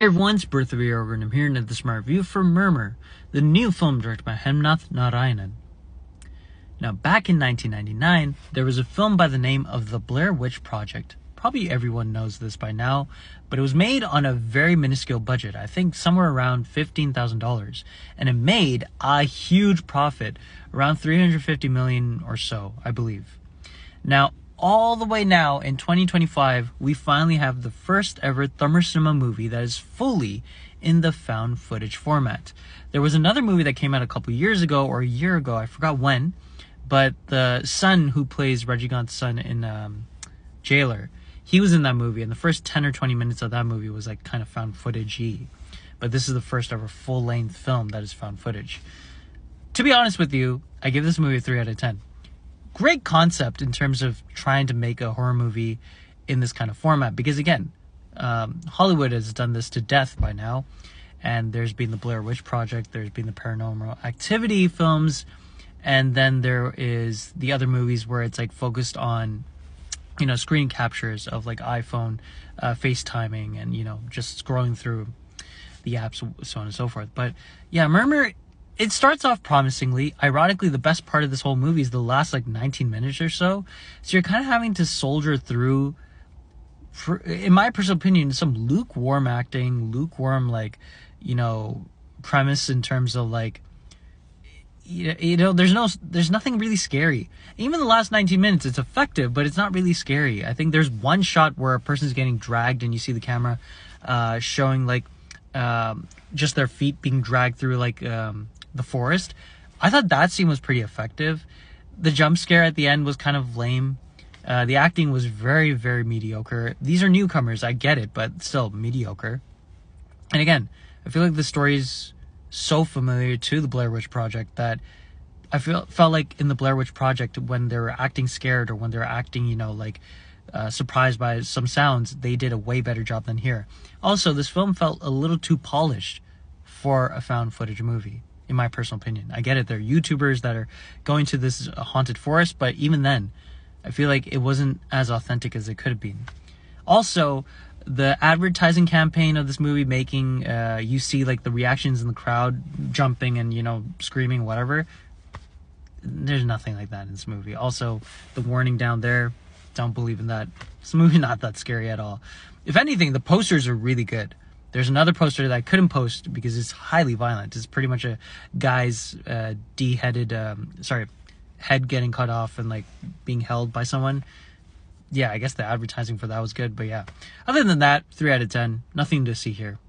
Hey everyone, it's Bertha Over, and I'm here at the Smart Review for Murmur, the new film directed by Hemnath Narayanan. Now, back in 1999, there was a film by the name of The Blair Witch Project. Probably everyone knows this by now, but it was made on a very minuscule budget, I think somewhere around $15,000, and it made a huge profit, around $350 million or so, I believe. Now, all the way now in 2025, we finally have the first ever Tamil cinema movie that is fully in the found footage format. There was another movie that came out a couple years ago or a year ago, I forgot when, but the son who plays Rajinikanth's son in Jailer, he was in that movie, and the first 10 or 20 minutes of that movie was like kind of found footage-y. But this is the first ever full-length film that is found footage. To be honest with you, I give this movie a 3 out of 10. Great concept in terms of trying to make a horror movie in this kind of format, because again, Hollywood has done this to death by now, and there's been the Blair Witch Project, there's been the Paranormal Activity films, and then there is the other movies where it's like focused on, you know, screen captures of like iPhone FaceTiming and, you know, just scrolling through the apps, so on and so forth. But yeah, Murmur, it starts off promisingly. Ironically, the best part of this whole movie is the last like 19 minutes or so. So you're kind of having to soldier through, in my personal opinion, some lukewarm acting, lukewarm, like, you know, premise in terms of like, you know, there's nothing really scary. Even the last 19 minutes, it's effective, but it's not really scary. I think there's one shot where a person's getting dragged and you see the camera showing like just their feet being dragged through like the forest. I thought that scene was pretty effective. The jump scare at the end was kind of lame. The acting was very, very mediocre. These are newcomers, I get it, but still mediocre. And again, I feel like the story's so familiar to the Blair Witch Project that I felt like in the Blair Witch Project, when they were acting scared or when they were acting, you know, like surprised by some sounds, they did a way better job than here. Also, this film felt a little too polished for a found footage movie, in my personal opinion. I get it, there are YouTubers that are going to this haunted forest, but even then, I feel like it wasn't as authentic as it could have been. Also, the advertising campaign of this movie making you see like the reactions in the crowd jumping and, you know, screaming, whatever. There's nothing like that in this movie. Also, the warning down there, don't believe in that. This movie not that scary at all. If anything, the posters are really good. There's another poster that I couldn't post because it's highly violent. It's pretty much a guy's head getting cut off and like being held by someone. Yeah, I guess the advertising for that was good, but yeah. Other than that, 3 out of 10. Nothing to see here.